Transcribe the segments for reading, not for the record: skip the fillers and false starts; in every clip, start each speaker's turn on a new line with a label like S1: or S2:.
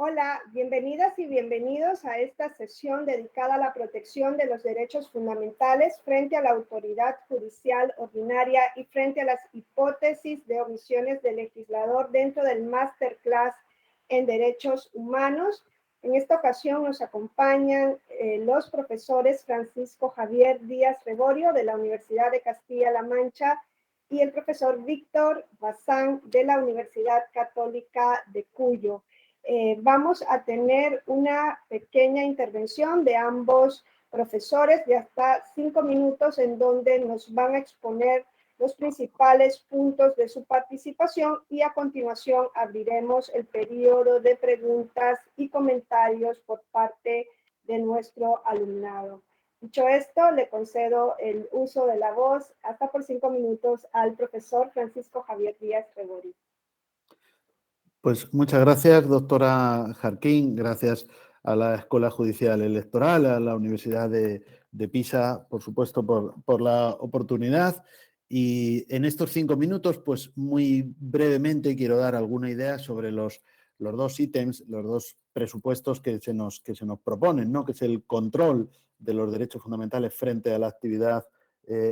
S1: Hola, bienvenidas y bienvenidos a esta sesión dedicada a la protección de los derechos fundamentales frente a la autoridad judicial ordinaria y frente a las hipótesis de omisiones del legislador dentro del Masterclass en Derechos Humanos. En esta ocasión nos acompañan los profesores Francisco Javier Díaz Gregorio de la Universidad de Castilla-La Mancha y el profesor Víctor Bazán de la Universidad Católica de Cuyo. Vamos a tener una pequeña intervención de ambos profesores de hasta 5 minutos en donde nos van a exponer los principales puntos de su participación y a continuación abriremos el periodo de preguntas y comentarios por parte de nuestro alumnado. Dicho esto, le concedo el uso de la voz hasta por 5 minutos al profesor Francisco Javier Díaz Gregorio.
S2: Pues muchas gracias, doctora Jarquín, gracias a la Escuela Judicial Electoral, a la Universidad de Pisa, por supuesto, por la oportunidad. Y en estos 5 minutos, pues muy brevemente quiero dar alguna idea sobre los dos ítems, los dos presupuestos que se nos proponen, ¿no? Que es el control de los derechos fundamentales frente a la actividad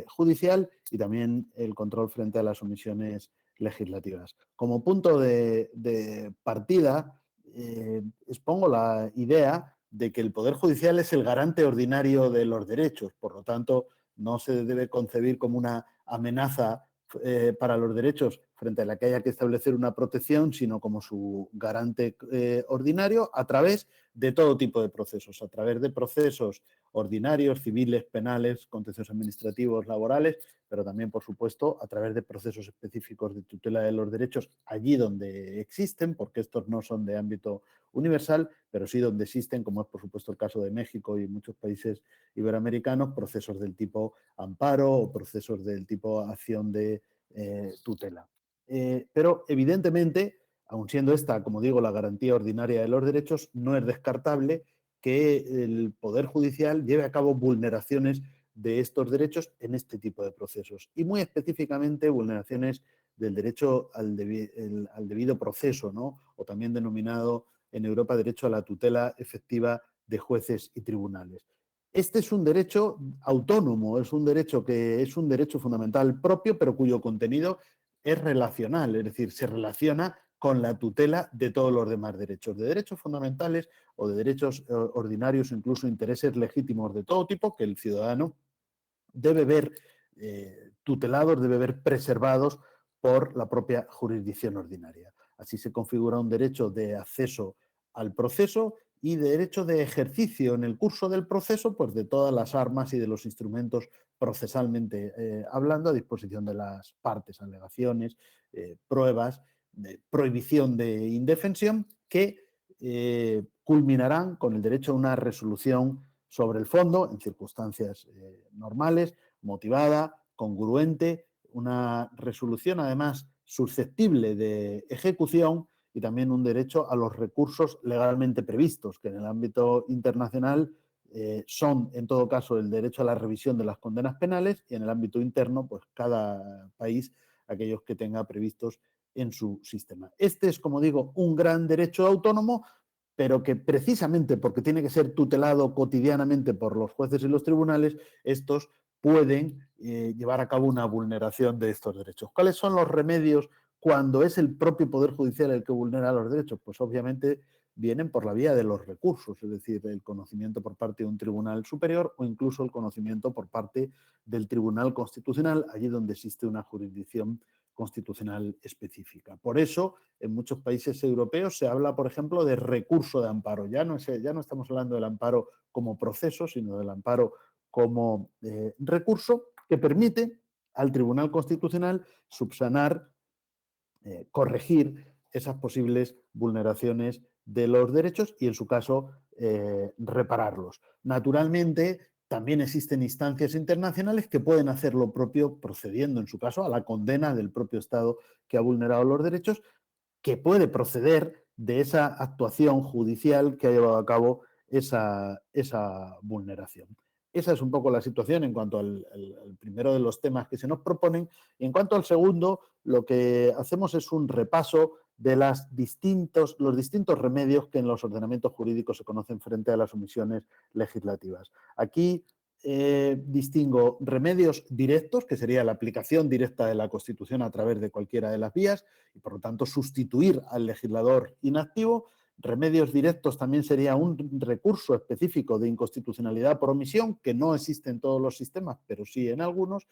S2: judicial y también el control frente a las omisiones legislativas. Como punto de partida, expongo la idea de que el Poder Judicial es el garante ordinario de los derechos, por lo tanto, no se debe concebir como una amenaza para los derechos frente a la que haya que establecer una protección, sino como su garante ordinario a través de todo tipo de procesos, a través de procesos ordinarios, civiles, penales, contenciosos administrativos, laborales, pero también, por supuesto, a través de procesos específicos de tutela de los derechos allí donde existen, porque estos no son de ámbito universal, pero sí donde existen, como es, por supuesto, el caso de México y muchos países iberoamericanos, procesos del tipo amparo o procesos del tipo acción de tutela. Pero, evidentemente, aun siendo esta, como digo, la garantía ordinaria de los derechos, no es descartable que el Poder Judicial lleve a cabo vulneraciones de estos derechos en este tipo de procesos y muy específicamente vulneraciones del derecho al debido proceso, ¿no? O también denominado en Europa derecho a la tutela efectiva de jueces y tribunales. Este es un derecho autónomo, es un derecho que es un derecho fundamental propio, pero cuyo contenido es relacional, es decir, se relaciona con la tutela de todos los demás derechos, de derechos fundamentales o de derechos ordinarios, incluso intereses legítimos de todo tipo que el ciudadano debe ver tutelados, debe ver preservados por la propia jurisdicción ordinaria. Así se configura un derecho de acceso al proceso y de derecho de ejercicio en el curso del proceso, pues de todas las armas y de los instrumentos procesalmente hablando a disposición de las partes, alegaciones, pruebas, prohibición de indefensión que culminarán con el derecho a una resolución sobre el fondo en circunstancias normales, motivada, congruente, una resolución además susceptible de ejecución y también un derecho a los recursos legalmente previstos, que en el ámbito internacional son, en todo caso, el derecho a la revisión de las condenas penales y en el ámbito interno, pues cada país, aquellos que tenga previstos en su sistema. Este es, como digo, un gran derecho autónomo, pero que precisamente porque tiene que ser tutelado cotidianamente por los jueces y los tribunales, estos pueden llevar a cabo una vulneración de estos derechos. ¿Cuáles son los remedios cuando es el propio Poder Judicial el que vulnera los derechos? Pues obviamente vienen por la vía de los recursos, es decir, el conocimiento por parte de un tribunal superior o incluso el conocimiento por parte del Tribunal Constitucional, allí donde existe una jurisdicción constitucional específica. Por eso, en muchos países europeos se habla, por ejemplo, de recurso de amparo. Ya no estamos hablando del amparo como proceso, sino del amparo como recurso que permite al Tribunal Constitucional subsanar, corregir esas posibles vulneraciones de los derechos y, en su caso, repararlos. Naturalmente, también existen instancias internacionales que pueden hacer lo propio procediendo, en su caso, a la condena del propio Estado que ha vulnerado los derechos, que puede proceder de esa actuación judicial que ha llevado a cabo esa vulneración. Esa es un poco la situación en cuanto al primero de los temas que se nos proponen. Y en cuanto al segundo, lo que hacemos es un repaso de los distintos remedios que en los ordenamientos jurídicos se conocen frente a las omisiones legislativas. Aquí distingo remedios directos, que sería la aplicación directa de la Constitución a través de cualquiera de las vías y, por lo tanto, sustituir al legislador inactivo. Remedios directos también sería un recurso específico de inconstitucionalidad por omisión, que no existe en todos los sistemas, pero sí en algunos.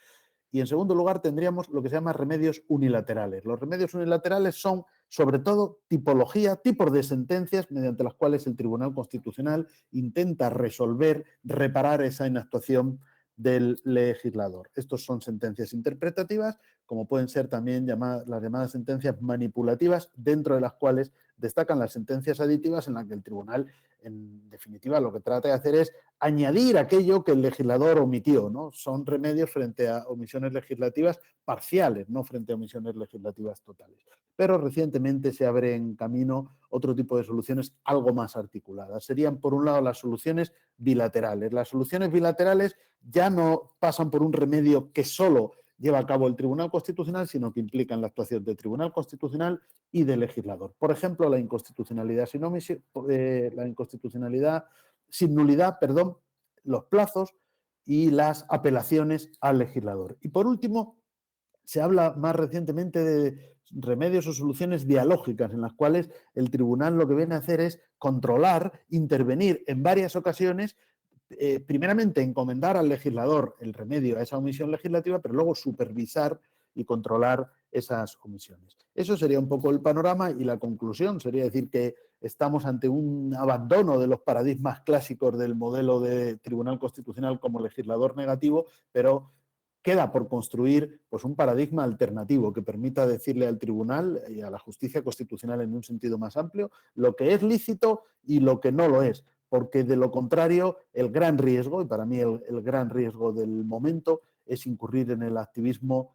S2: Y en segundo lugar tendríamos lo que se llama remedios unilaterales. Los remedios unilaterales son, sobre todo, tipos de sentencias mediante las cuales el Tribunal Constitucional intenta resolver, reparar esa inactuación del legislador. Estos son sentencias interpretativas, como pueden ser también las llamadas sentencias manipulativas, dentro de las cuales destacan las sentencias aditivas en las que el tribunal, en definitiva, lo que trata de hacer es añadir aquello que el legislador omitió, ¿no? Son remedios frente a omisiones legislativas parciales, no frente a omisiones legislativas totales. Pero recientemente se abre en camino otro tipo de soluciones algo más articuladas. Serían, por un lado, las soluciones bilaterales. Las soluciones bilaterales ya no pasan por un remedio que solo lleva a cabo el Tribunal Constitucional, sino que implican la actuación del Tribunal Constitucional y del legislador. Por ejemplo, la inconstitucionalidad sin nulidad, los plazos y las apelaciones al legislador. Y por último, se habla más recientemente de remedios o soluciones dialógicas, en las cuales el tribunal lo que viene a hacer es controlar, intervenir en varias ocasiones, primeramente encomendar al legislador el remedio a esa omisión legislativa, pero luego supervisar y controlar esas omisiones. Eso sería un poco el panorama, y la conclusión sería decir que estamos ante un abandono de los paradigmas clásicos del modelo de Tribunal Constitucional como legislador negativo, pero queda por construir, pues, un paradigma alternativo que permita decirle al tribunal y a la justicia constitucional en un sentido más amplio lo que es lícito y lo que no lo es, porque de lo contrario el gran riesgo, y para mí el gran riesgo del momento, es incurrir en el activismo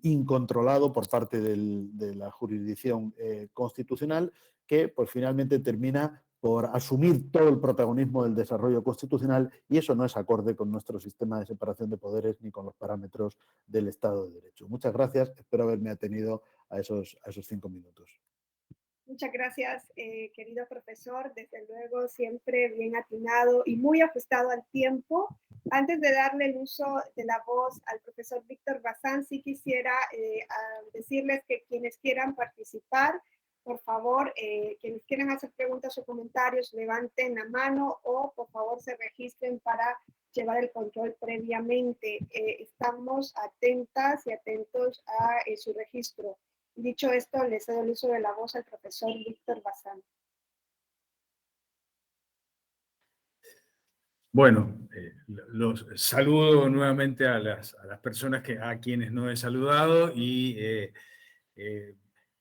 S2: incontrolado por parte de la jurisdicción constitucional, que pues finalmente termina por asumir todo el protagonismo del desarrollo constitucional, y eso no es acorde con nuestro sistema de separación de poderes ni con los parámetros del Estado de Derecho. Muchas gracias, espero haberme atenido a esos 5 minutos.
S1: Muchas gracias, querido profesor. Desde luego, siempre bien atinado y muy ajustado al tiempo. Antes de darle el uso de la voz al profesor Víctor Bazán, sí quisiera decirles que quienes quieran participar, por favor, quienes quieran hacer preguntas o comentarios, levanten la mano o por favor se registren para llevar el control previamente. Estamos atentas y atentos a su registro. Dicho esto, le cedo el uso de la voz al profesor Víctor Bazán.
S3: Bueno, los saludo nuevamente a las personas a quienes no he saludado, y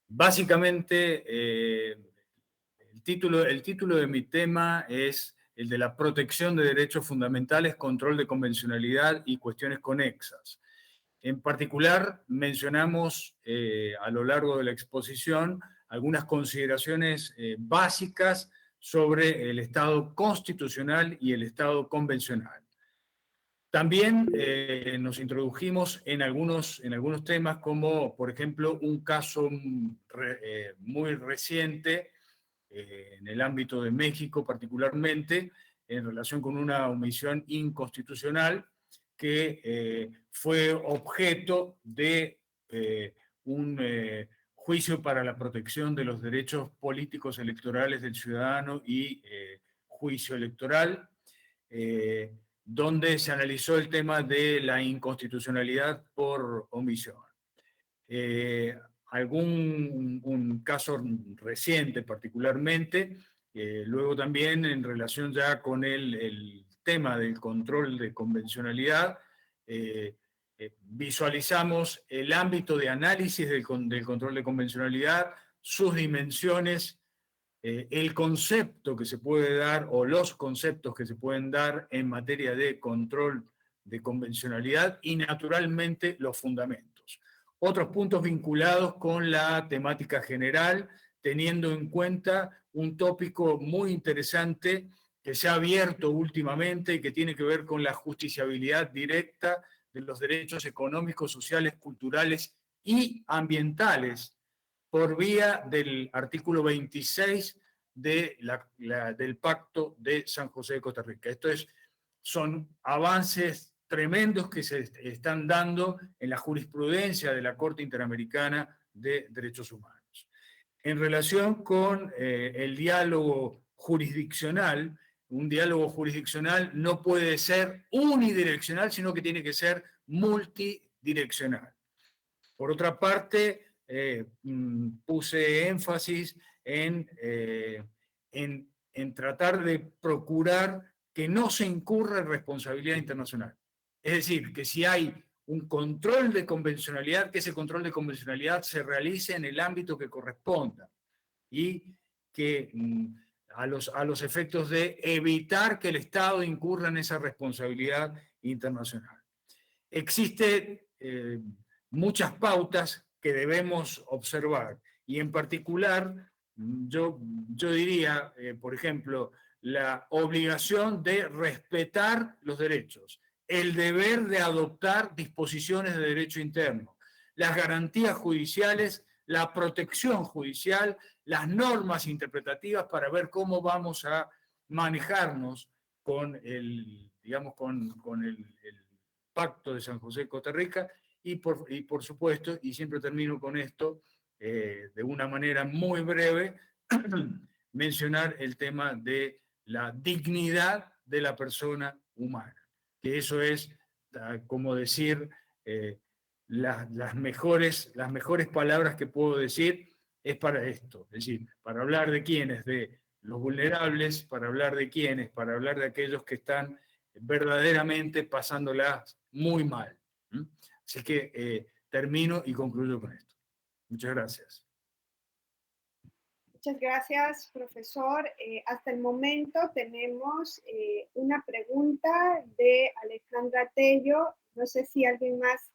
S3: básicamente el título de mi tema es el de la protección de derechos fundamentales, control de convencionalidad y cuestiones conexas. En particular, mencionamos a lo largo de la exposición algunas consideraciones básicas sobre el Estado constitucional y el Estado convencional. También nos introdujimos en algunos temas, como por ejemplo un caso muy reciente en el ámbito de México particularmente, en relación con una omisión inconstitucional que fue objeto de un juicio para la protección de los derechos políticos electorales del ciudadano y juicio electoral, donde se analizó el tema de la inconstitucionalidad por omisión. Un caso reciente particularmente, luego también en relación ya con el tema del control de convencionalidad, visualizamos el ámbito de análisis del control de convencionalidad, sus dimensiones, el concepto que se puede dar o los conceptos que se pueden dar en materia de control de convencionalidad y naturalmente los fundamentos. Otros puntos vinculados con la temática general, teniendo en cuenta un tópico muy interesante que se ha abierto últimamente y que tiene que ver con la justiciabilidad directa de los derechos económicos, sociales, culturales y ambientales por vía del artículo 26 del Pacto de San José de Costa Rica. Son avances tremendos que se están dando en la jurisprudencia de la Corte Interamericana de Derechos Humanos. En relación con el diálogo jurisdiccional, un diálogo jurisdiccional no puede ser unidireccional, sino que tiene que ser multidireccional. Por otra parte, puse énfasis en tratar de procurar que no se incurra en responsabilidad internacional. Es decir, que si hay un control de convencionalidad, que ese control de convencionalidad se realice en el ámbito que corresponda y que a los efectos de evitar que el Estado incurra en esa responsabilidad internacional. Existen muchas pautas que debemos observar y en particular yo diría, por ejemplo, la obligación de respetar los derechos, el deber de adoptar disposiciones de derecho interno, las garantías judiciales, la protección judicial, las normas interpretativas para ver cómo vamos a manejarnos con el Pacto de San José de Costa Rica y por supuesto, y siempre termino con esto, de una manera muy breve, mencionar el tema de la dignidad de la persona humana, que eso es, como decir, las mejores palabras que puedo decir es para esto, es decir, para hablar de quiénes, de los vulnerables, para hablar de quiénes, para hablar de aquellos que están verdaderamente pasándolas muy mal. Así que termino y concluyo con esto. Muchas gracias.
S1: Muchas gracias, profesor. Hasta el momento tenemos una pregunta de Alejandra Tello. No sé si alguien más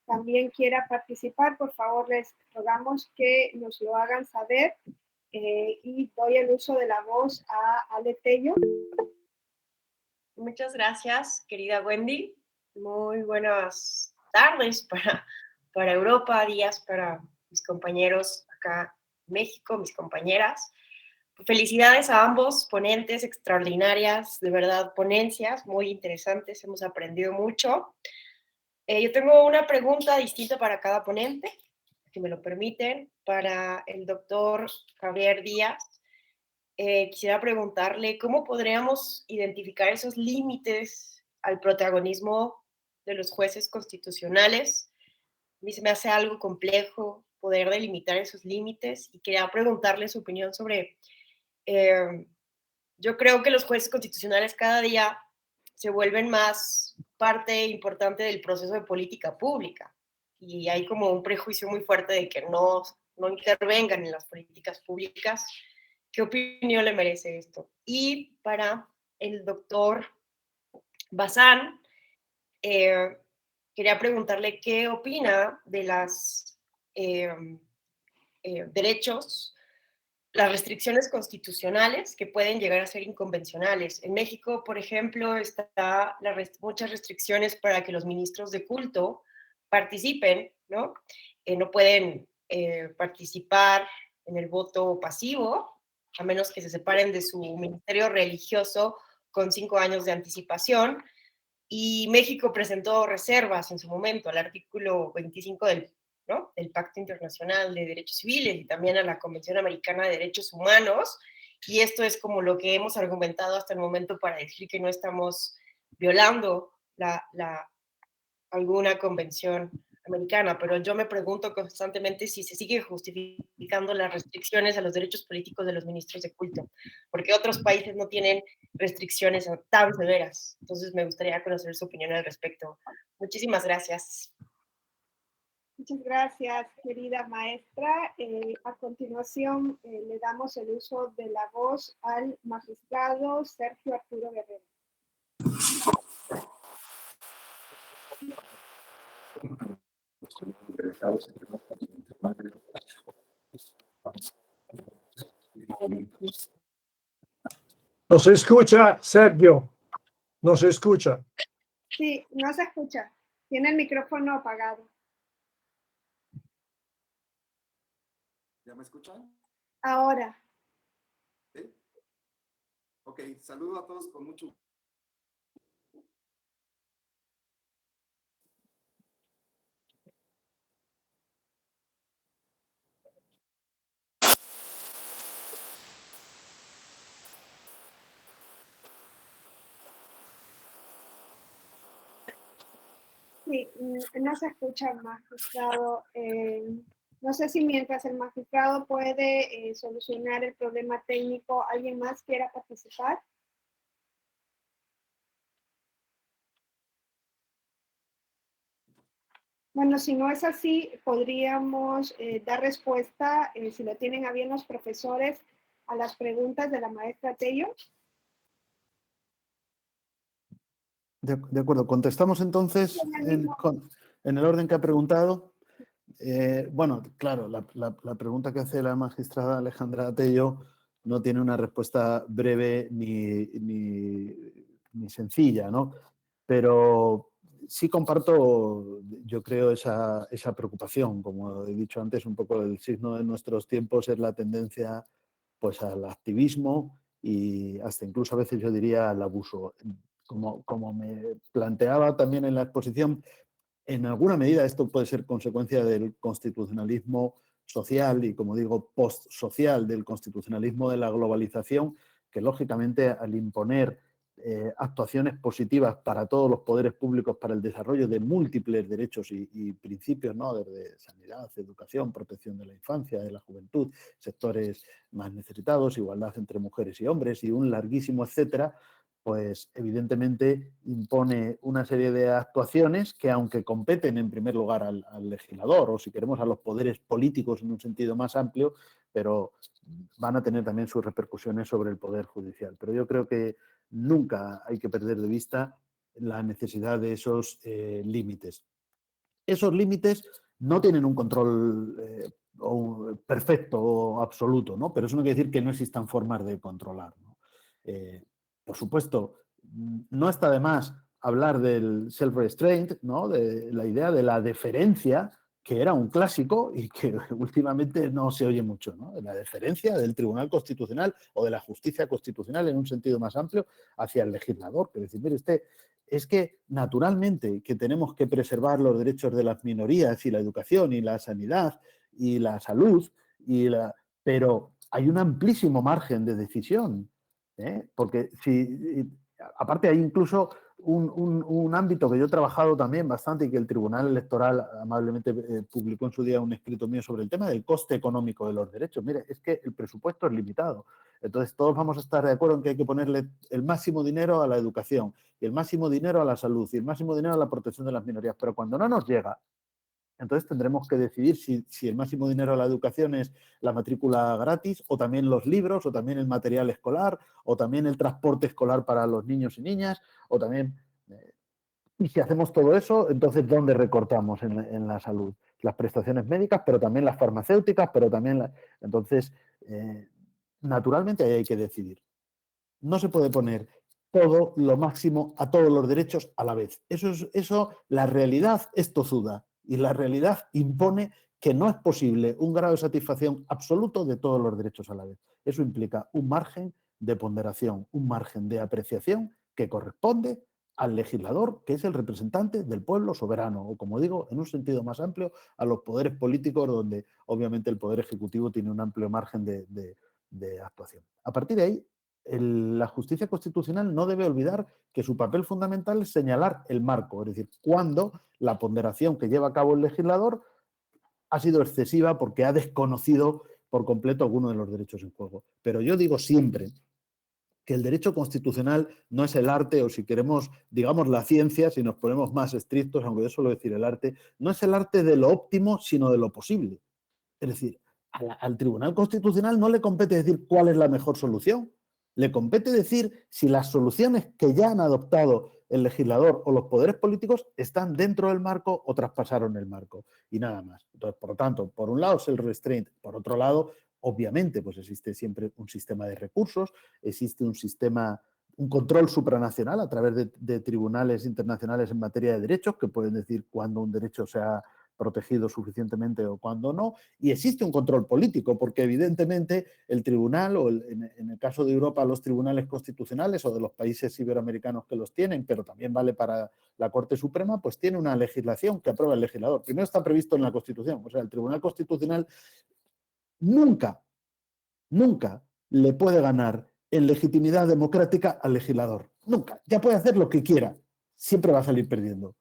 S1: también quiera participar. Por favor, les rogamos que nos lo hagan saber. Y doy el uso de la voz a Ale Tello.
S4: Muchas gracias, querida Wendy. Muy buenas tardes para Europa, días para mis compañeros acá en México, mis compañeras. Felicidades a ambos ponentes extraordinarias, de verdad, ponencias muy interesantes, hemos aprendido mucho. Yo tengo una pregunta distinta para cada ponente, si me lo permiten. Para el doctor Javier Díaz, quisiera preguntarle cómo podríamos identificar esos límites al protagonismo de los jueces constitucionales. A mí se me hace algo complejo poder delimitar esos límites y quería preguntarle su opinión sobre, yo creo que los jueces constitucionales cada día se vuelven más parte importante del proceso de política pública y hay como un prejuicio muy fuerte de que no intervengan en las políticas públicas. ¿Qué opinión le merece esto? Y para el doctor Bazán, quería preguntarle qué opina de los derechos, las restricciones constitucionales que pueden llegar a ser inconvencionales. En México, por ejemplo, está muchas restricciones para que los ministros de culto participen, ¿no? No pueden participar en el voto pasivo, a menos que se separen de su ministerio religioso con 5 años de anticipación. Y México presentó reservas en su momento al artículo 25 del Pacto Internacional de Derechos Civiles y también a la Convención Americana de Derechos Humanos. Y esto es como lo que hemos argumentado hasta el momento para decir que no estamos violando alguna convención americana, pero yo me pregunto constantemente si se sigue justificando las restricciones a los derechos políticos de los ministros de culto, porque otros países no tienen restricciones tan severas. Entonces me gustaría conocer su opinión al respecto. Muchísimas gracias.
S1: Muchas gracias, querida maestra. A continuación, le damos el uso de la voz al magistrado Sergio Arturo Guerrero.
S5: ¿No se escucha, Sergio? ¿No se escucha?
S1: Sí, no se escucha. Tiene el micrófono apagado.
S6: ¿Ya me escuchan?
S1: Ahora.
S6: ¿Sí? Ok, saludo a todos con mucho gusto.
S1: Sí, no se escucha el magistrado. No sé si mientras el magistrado puede solucionar el problema técnico, ¿alguien más quiera participar? Bueno, si no es así, podríamos dar respuesta, si lo tienen a bien los profesores, a las preguntas de la maestra Tello.
S2: De acuerdo, contestamos entonces en el orden que ha preguntado. Bueno, claro, la pregunta que hace la magistrada Alejandra Tello no tiene una respuesta breve ni sencilla, ¿no? Pero sí comparto, yo creo, esa preocupación. Como he dicho antes, un poco el signo de nuestros tiempos es la tendencia pues, al activismo y hasta incluso a veces yo diría al abuso. Como me planteaba también en la exposición, en alguna medida esto puede ser consecuencia del constitucionalismo social y, como digo, postsocial, del constitucionalismo de la globalización, que lógicamente al imponer actuaciones positivas para todos los poderes públicos para el desarrollo de múltiples derechos y principios, ¿no? Desde sanidad, educación, protección de la infancia, de la juventud, sectores más necesitados, igualdad entre mujeres y hombres y un larguísimo etcétera, pues evidentemente impone una serie de actuaciones que, aunque competen en primer lugar al legislador o, si queremos, a los poderes políticos en un sentido más amplio, pero van a tener también sus repercusiones sobre el Poder Judicial. Pero yo creo que nunca hay que perder de vista la necesidad de esos límites. Esos límites no tienen un control perfecto o absoluto, ¿no? Pero eso no quiere decir que no existan formas de controlar, ¿no? Por supuesto, no está de más hablar del self-restraint, ¿no? De la idea de la deferencia, que era un clásico y que últimamente no se oye mucho, ¿no? La deferencia del Tribunal Constitucional o de la justicia constitucional en un sentido más amplio hacia el legislador. Que decir, mire usted, es que naturalmente que tenemos que preservar los derechos de las minorías y la educación y la sanidad y la salud, pero hay un amplísimo margen de decisión. Porque aparte hay incluso un ámbito que yo he trabajado también bastante y que el Tribunal Electoral amablemente publicó en su día un escrito mío sobre el tema del coste económico de los derechos. Mire, es que el presupuesto es limitado. Entonces todos vamos a estar de acuerdo en que hay que ponerle el máximo dinero a la educación y el máximo dinero a la salud y el máximo dinero a la protección de las minorías. Pero cuando no nos llega, entonces tendremos que decidir si el máximo dinero a la educación es la matrícula gratis o también los libros o también el material escolar o también el transporte escolar para los niños y niñas o también... y si hacemos todo eso, entonces ¿dónde recortamos en la salud? Las prestaciones médicas, pero también las farmacéuticas, pero también... Entonces, naturalmente ahí hay que decidir. No se puede poner todo lo máximo a todos los derechos a la vez. La realidad es tozuda y la realidad impone que no es posible un grado de satisfacción absoluto de todos los derechos a la vez. Eso implica un margen de ponderación, un margen de apreciación que corresponde al legislador, que es el representante del pueblo soberano, o, como digo, en un sentido más amplio, a los poderes políticos, donde obviamente el poder ejecutivo tiene un amplio margen de actuación. A partir de ahí, la justicia constitucional no debe olvidar que su papel fundamental es señalar el marco, es decir, cuando la ponderación que lleva a cabo el legislador ha sido excesiva porque ha desconocido por completo alguno de los derechos en juego. Pero yo digo siempre que el derecho constitucional no es el arte, o si queremos, digamos, la ciencia, si nos ponemos más estrictos, aunque yo suelo decir el arte, no es el arte de lo óptimo, sino de lo posible. Es decir, al Tribunal Constitucional no le compete decir cuál es la mejor solución. Le compete decir si las soluciones que ya han adoptado el legislador o los poderes políticos están dentro del marco o traspasaron el marco. Y nada más. Entonces, por lo tanto, por un lado es el restraint, por otro lado, obviamente, pues existe siempre un sistema de recursos, existe un control supranacional a través de tribunales internacionales en materia de derechos que pueden decir cuándo un derecho se ha protegidos suficientemente o cuando no, y existe un control político, porque evidentemente el tribunal, o en el caso de Europa, los tribunales constitucionales o de los países iberoamericanos que los tienen, pero también vale para la Corte Suprema, pues tiene una legislación que aprueba el legislador. Primero está previsto en la Constitución, o sea, el Tribunal Constitucional nunca le puede ganar en legitimidad democrática al legislador. Nunca. Ya puede hacer lo que quiera. Siempre va a salir perdiendo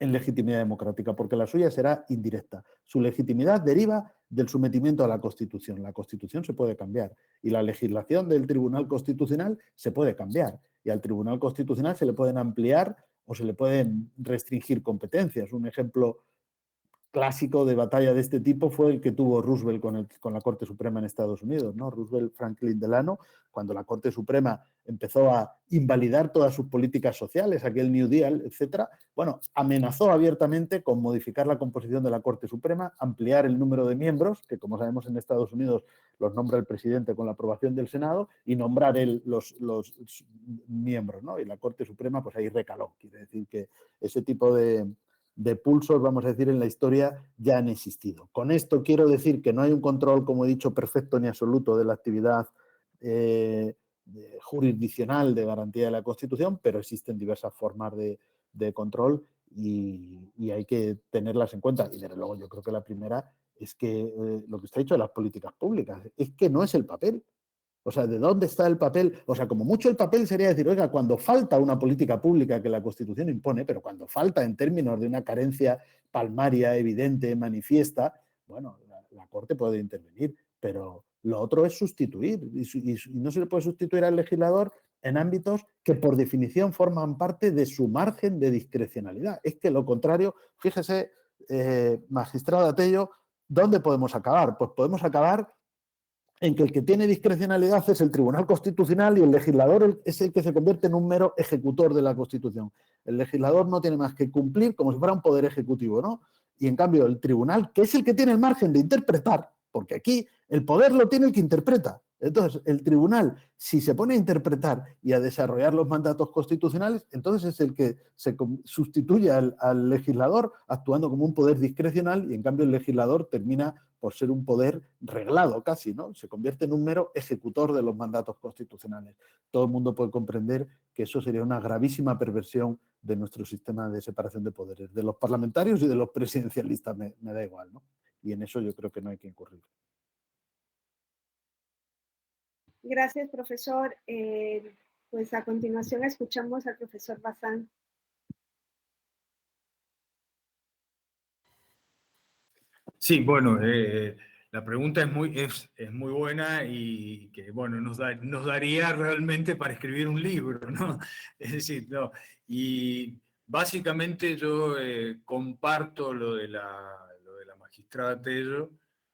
S2: en legitimidad democrática, porque la suya será indirecta. Su legitimidad deriva del sometimiento a la Constitución. La Constitución se puede cambiar y la legislación del Tribunal Constitucional se puede cambiar. Y al Tribunal Constitucional se le pueden ampliar o se le pueden restringir competencias. Un ejemplo clásico de batalla de este tipo fue el que tuvo Roosevelt con la Corte Suprema en Estados Unidos, ¿no? Roosevelt Franklin Delano, cuando la Corte Suprema empezó a invalidar todas sus políticas sociales, aquel New Deal, etcétera, bueno, amenazó abiertamente con modificar la composición de la Corte Suprema, ampliar el número de miembros, que como sabemos en Estados Unidos los nombra el presidente con la aprobación del Senado, y nombrar los miembros, ¿no? Y la Corte Suprema pues ahí recaló. Quiere decir que ese tipo de pulsos, vamos a decir, en la historia ya han existido. Con esto quiero decir que no hay un control, como he dicho, perfecto ni absoluto de la actividad jurisdiccional de garantía de la Constitución, pero existen diversas formas de control y hay que tenerlas en cuenta. Y desde luego yo creo que la primera es que lo que usted ha dicho de las políticas públicas, es que no es el papel. O sea, ¿de dónde está el papel? O sea, como mucho el papel sería decir, oiga, cuando falta una política pública que la Constitución impone, pero cuando falta en términos de una carencia palmaria, evidente, manifiesta, bueno, la Corte puede intervenir, pero lo otro es sustituir. Y no se le puede sustituir al legislador en ámbitos que por definición forman parte de su margen de discrecionalidad. Es que lo contrario, fíjese, magistrado Atello, ¿dónde podemos acabar? Pues podemos acabar en que el que tiene discrecionalidad es el Tribunal Constitucional y el legislador es el que se convierte en un mero ejecutor de la Constitución. El legislador no tiene más que cumplir como si fuera un poder ejecutivo, ¿no? Y en cambio el tribunal, que es el que tiene el margen de interpretar, porque aquí el poder lo tiene el que interpreta. Entonces, el tribunal, si se pone a interpretar y a desarrollar los mandatos constitucionales, entonces es el que se sustituye al legislador actuando como un poder discrecional y en cambio el legislador termina por ser un poder reglado casi, ¿no? Se convierte en un mero ejecutor de los mandatos constitucionales. Todo el mundo puede comprender que eso sería una gravísima perversión de nuestro sistema de separación de poderes, de los parlamentarios y de los presidencialistas, me da igual, ¿no? Y en eso yo creo que no hay que incurrir.
S1: Gracias, profesor. Pues a continuación escuchamos al profesor Bazán.
S3: Sí, bueno, la pregunta es muy buena y que, bueno, nos daría realmente para escribir un libro, ¿no? Es decir, no. Y básicamente yo comparto lo de la magistrada Tello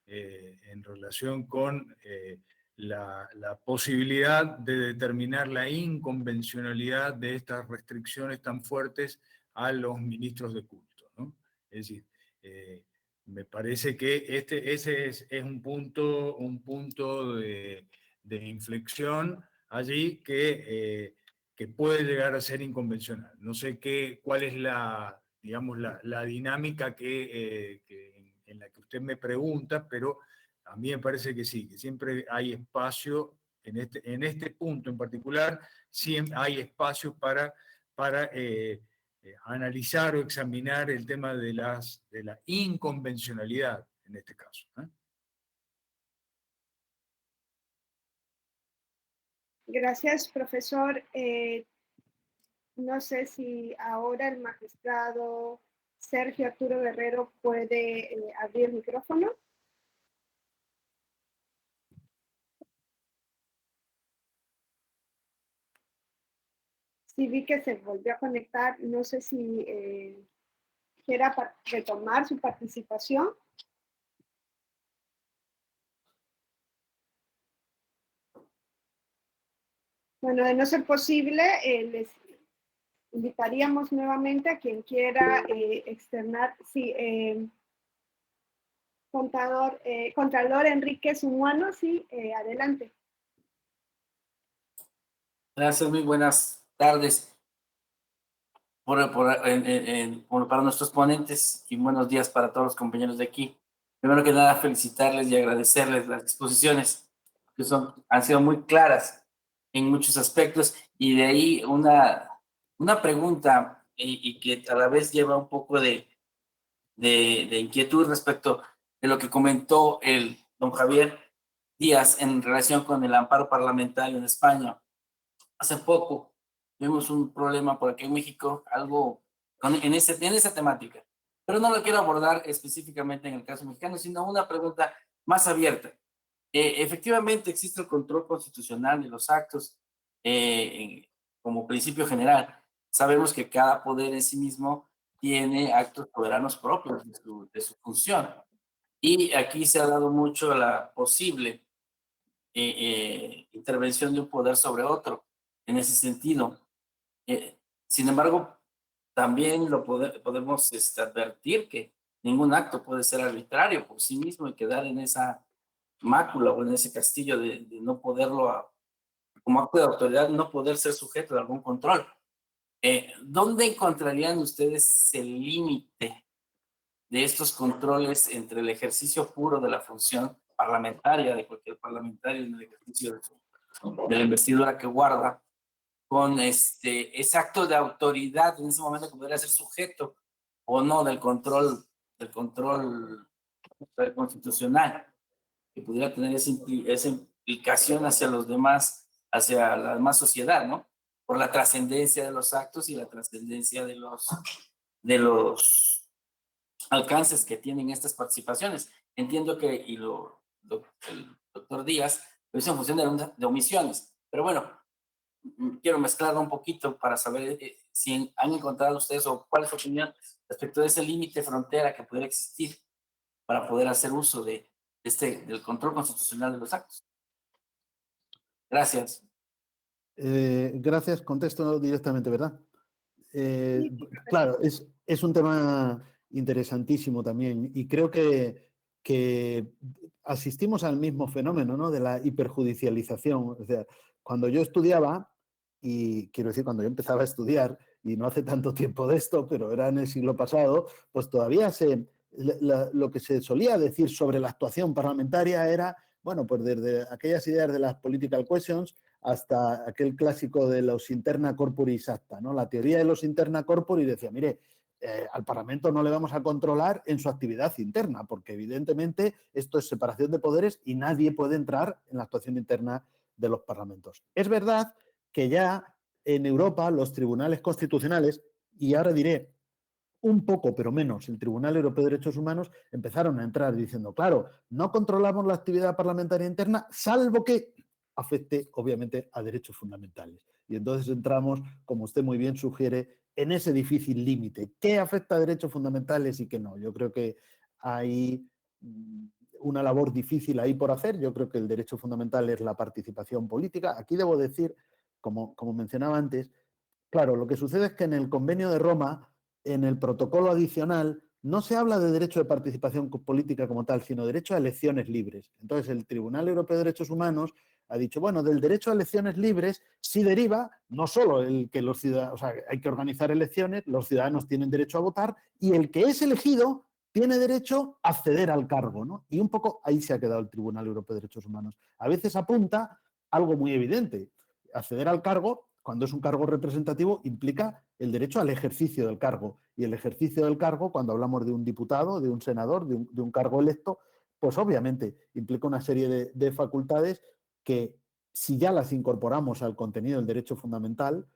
S3: en relación con la posibilidad de determinar la inconvencionalidad de estas restricciones tan fuertes a los ministros de culto, ¿no? Es decir, me parece que ese es un punto de inflexión allí que puede llegar a ser inconvencional. No sé cuál es digamos, la dinámica en la que usted me pregunta, pero a mí me parece que sí, que siempre hay espacio, en este punto en particular, siempre hay espacio para analizar o examinar el tema de la inconvencionalidad en este caso.
S1: Gracias, profesor. No sé si ahora el magistrado Sergio Arturo Guerrero puede abrir el micrófono. Sí, vi que se volvió a conectar. No sé si quiera retomar su participación. Bueno, de no ser posible, les invitaríamos nuevamente a quien quiera externar. Sí, Contralor Enrique Zumuano, sí, adelante.
S7: Gracias, muy buenas tardes. para nuestros ponentes y buenos días para todos los compañeros de aquí. Primero que nada, felicitarles y agradecerles las exposiciones, que han sido muy claras en muchos aspectos, y de ahí una pregunta y que a la vez lleva un poco de inquietud respecto de lo que comentó el don Javier Díaz en relación con el amparo parlamentario en España. Hace poco vimos un problema por aquí en México, algo en esa temática, pero no lo quiero abordar específicamente en el caso mexicano, sino una pregunta más abierta. Efectivamente existe el control constitucional de los actos como principio general. Sabemos que cada poder en sí mismo tiene actos soberanos propios de su función. Y aquí se ha dado mucho la posible intervención de un poder sobre otro en ese sentido. Sin embargo, también podemos advertir que ningún acto puede ser arbitrario por sí mismo y quedar en esa mácula o en ese castillo de no poderlo, como acto de autoridad, no poder ser sujeto de algún control. ¿Dónde encontrarían ustedes el límite de estos controles entre el ejercicio puro de la función parlamentaria de cualquier parlamentario en el ejercicio de la investidura que guarda, con ese acto de autoridad en ese momento que podría ser sujeto o no del control constitucional, que pudiera tener esa implicación hacia los demás, hacia la demás sociedad, ¿no? Por la trascendencia de los actos y la trascendencia de los alcances que tienen estas participaciones. Entiendo que, el doctor Díaz lo hizo en función de omisiones, pero bueno, quiero mezclarlo un poquito para saber si han encontrado ustedes o cuál es su opinión respecto de ese límite frontera que pudiera existir para poder hacer uso del control constitucional de los actos. Gracias.
S2: Gracias, contesto directamente, ¿verdad? Claro, es un tema interesantísimo también, y creo que asistimos al mismo fenómeno, ¿no?, de la hiperjudicialización. O sea, cuando yo estudiaba, y quiero decir cuando yo empezaba a estudiar, y no hace tanto tiempo de esto, pero era en el siglo pasado, pues todavía lo que se solía decir sobre la actuación parlamentaria era, bueno, pues desde aquellas ideas de las political questions hasta aquel clásico de los interna corporis acta, ¿no? La teoría de los interna corporis decía, mire, al Parlamento no le vamos a controlar en su actividad interna, porque evidentemente esto es separación de poderes y nadie puede entrar en la actuación interna de los parlamentos. Es verdad que ya en Europa los tribunales constitucionales, y ahora diré un poco, pero menos, el Tribunal Europeo de Derechos Humanos, empezaron a entrar diciendo, claro, no controlamos la actividad parlamentaria interna, salvo que afecte, obviamente, a derechos fundamentales. Y entonces entramos, como usted muy bien sugiere, en ese difícil límite. ¿Qué afecta a derechos fundamentales y qué no? Yo creo que hay una labor difícil ahí por hacer. Yo creo que el derecho fundamental es la participación política. Aquí debo decir, como mencionaba antes, claro, lo que sucede es que en el Convenio de Roma, en el protocolo adicional, no se habla de derecho de participación política como tal, sino derecho a elecciones libres. Entonces, el Tribunal Europeo de Derechos Humanos ha dicho, bueno, del derecho a elecciones libres sí deriva no solo el que los ciudadanos, o sea, hay que organizar elecciones, los ciudadanos tienen derecho a votar, y el que es elegido tiene derecho a acceder al cargo, ¿no? Y un poco ahí se ha quedado el Tribunal Europeo de Derechos Humanos. A veces apunta algo muy evidente. Acceder al cargo, cuando es un cargo representativo, implica el derecho al ejercicio del cargo. Y el ejercicio del cargo, cuando hablamos de un diputado, de un senador, de un cargo electo, pues obviamente implica una serie de facultades que, si ya las incorporamos al contenido del derecho fundamental,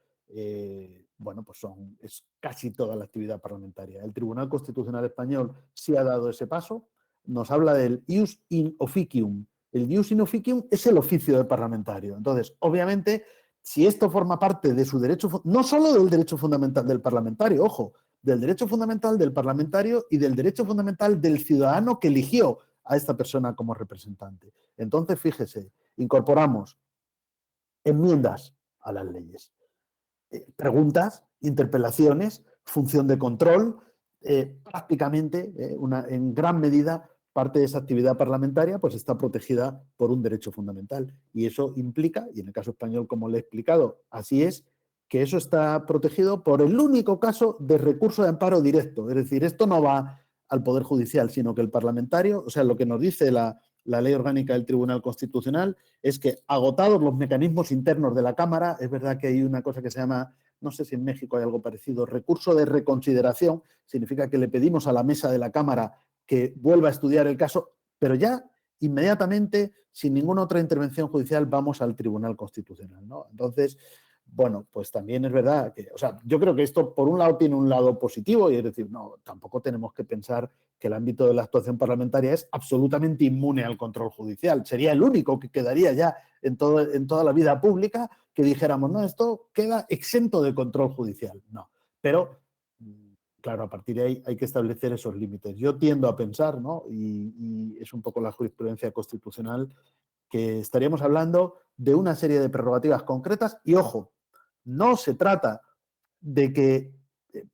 S2: bueno, pues es casi toda la actividad parlamentaria. El Tribunal Constitucional Español sí ha dado ese paso. Nos habla del ius in officium. El ius in officium es el oficio del parlamentario. Entonces, obviamente, si esto forma parte de su derecho, no solo del derecho fundamental del parlamentario, ojo, del derecho fundamental del parlamentario y del derecho fundamental del ciudadano que eligió a esta persona como representante. Entonces, fíjese, incorporamos enmiendas a las leyes, preguntas, interpelaciones, función de control, prácticamente, en gran medida, parte de esa actividad parlamentaria pues está protegida por un derecho fundamental. Y eso implica, y en el caso español, como le he explicado, así es, que eso está protegido por el único caso de recurso de amparo directo. Es decir, esto no va al Poder Judicial, sino que el parlamentario, o sea, lo que nos dice la Ley Orgánica del Tribunal Constitucional es que, agotados los mecanismos internos de la Cámara, es verdad que hay una cosa que se llama, no sé si en México hay algo parecido, recurso de reconsideración, significa que le pedimos a la mesa de la Cámara que vuelva a estudiar el caso, pero ya inmediatamente, sin ninguna otra intervención judicial, vamos al Tribunal Constitucional, ¿no? Entonces, bueno, pues también es verdad que, o sea, yo creo que esto por un lado tiene un lado positivo y es decir, no, tampoco tenemos que pensar que el ámbito de la actuación parlamentaria es absolutamente inmune al control judicial. Sería el único que quedaría ya en toda la vida pública que dijéramos, no, esto queda exento de control judicial. No, pero claro, a partir de ahí hay que establecer esos límites. Yo tiendo a pensar, ¿no? Y es un poco la jurisprudencia constitucional, que estaríamos hablando de una serie de prerrogativas concretas y, ojo, no se trata de que,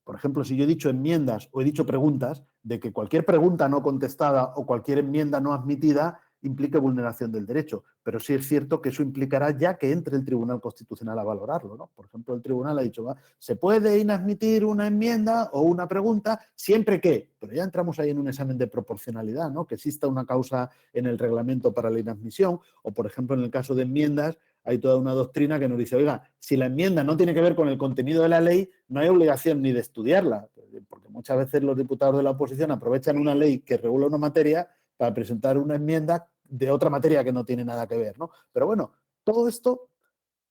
S2: por ejemplo, si yo he dicho enmiendas o he dicho preguntas, de que cualquier pregunta no contestada o cualquier enmienda no admitida implique vulneración del derecho, pero sí es cierto que eso implicará ya que entre el Tribunal Constitucional a valorarlo, ¿no? Por ejemplo, el Tribunal ha dicho, se puede inadmitir una enmienda o una pregunta siempre que, pero ya entramos ahí en un examen de proporcionalidad, ¿no? Que exista una causa en el reglamento para la inadmisión, o por ejemplo, en el caso de enmiendas, hay toda una doctrina que nos dice, oiga, si la enmienda no tiene que ver con el contenido de la ley, no hay obligación ni de estudiarla, porque muchas veces los diputados de la oposición aprovechan una ley que regula una materia para presentar una enmienda de otra materia que no tiene nada que ver, ¿no? Pero bueno, todo esto,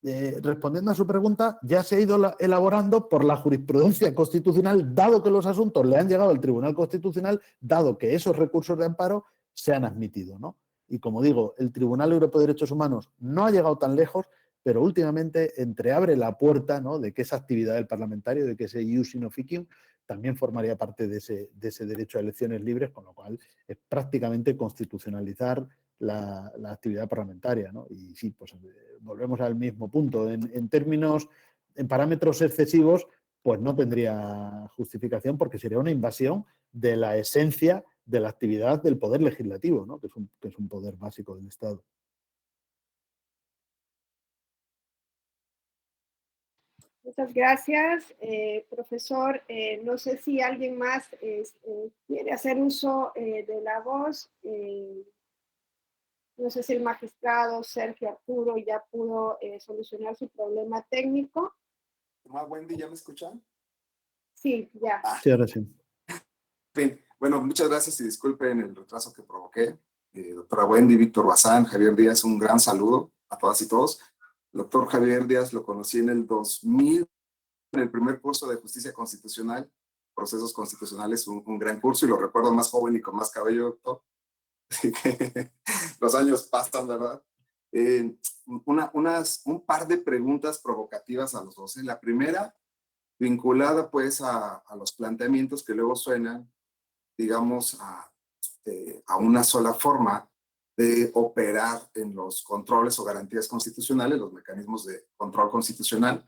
S2: respondiendo a su pregunta, ya se ha ido elaborando por la jurisprudencia constitucional, dado que los asuntos le han llegado al Tribunal Constitucional, dado que esos recursos de amparo se han admitido, ¿no? Y como digo, el Tribunal Europeo de Derechos Humanos no ha llegado tan lejos, pero últimamente entreabre la puerta, ¿no?, de que esa actividad del parlamentario, de que ese ius in officium también formaría parte de ese derecho a elecciones libres, con lo cual es prácticamente constitucionalizar la actividad parlamentaria, ¿no? Y sí, pues volvemos al mismo punto. En términos, en parámetros excesivos, pues no tendría justificación porque sería una invasión de la esencia de la actividad del poder legislativo, ¿no? que es un poder básico del Estado.
S1: Muchas gracias, profesor. No sé si alguien más quiere hacer uso de la voz. No sé si el magistrado Sergio Arturo ya pudo solucionar su problema técnico.
S6: Wendy, ¿ya me escuchan?
S1: Sí, ya.
S2: Sí, ahora sí.
S6: Bien. Bueno, muchas gracias y disculpen el retraso que provoqué. Doctora Wendy, Víctor Bazán, Javier Díaz, un gran saludo a todas y todos. El doctor Javier Díaz lo conocí en el 2000, en el primer curso de Justicia Constitucional, Procesos Constitucionales, un gran curso, y lo recuerdo más joven y con más cabello, doctor. Así que los años pasan, ¿verdad? Un par de preguntas provocativas a los dos. La primera, vinculada pues a los planteamientos que luego suenan, digamos, a una sola forma de operar en los controles o garantías constitucionales, los mecanismos de control constitucional.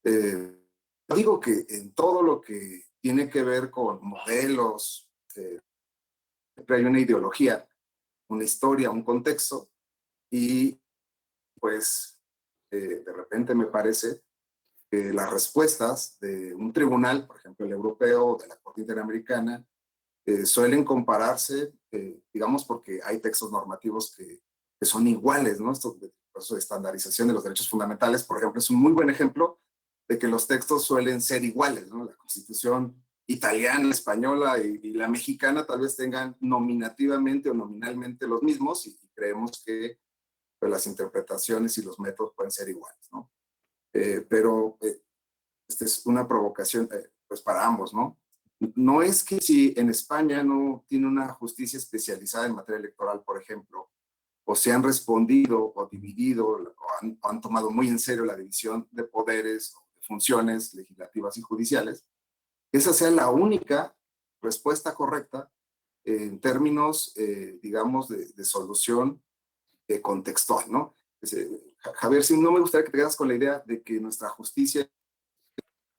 S6: Digo que en todo lo que tiene que ver con modelos, siempre hay una ideología, una historia, un contexto, y pues de repente me parece que las respuestas de un tribunal, por ejemplo el europeo, de la Corte Interamericana, suelen compararse, digamos, porque hay textos normativos que son iguales, ¿no? Esto de proceso de estandarización de los derechos fundamentales, por ejemplo, es un muy buen ejemplo de que los textos suelen ser iguales, ¿no? La Constitución italiana, española y la mexicana tal vez tengan nominativamente o nominalmente los mismos, y creemos que pues, las interpretaciones y los métodos pueden ser iguales, ¿no? Pero esta es una provocación pues para ambos, ¿no? No es que si en España no tiene una justicia especializada en materia electoral, por ejemplo, o se han respondido o dividido o han tomado muy en serio la división de poderes o de funciones legislativas y judiciales, esa sea la única respuesta correcta en términos, digamos, de solución contextual, ¿no? Javier, sí, no me gustaría que te quedas con la idea de que nuestra justicia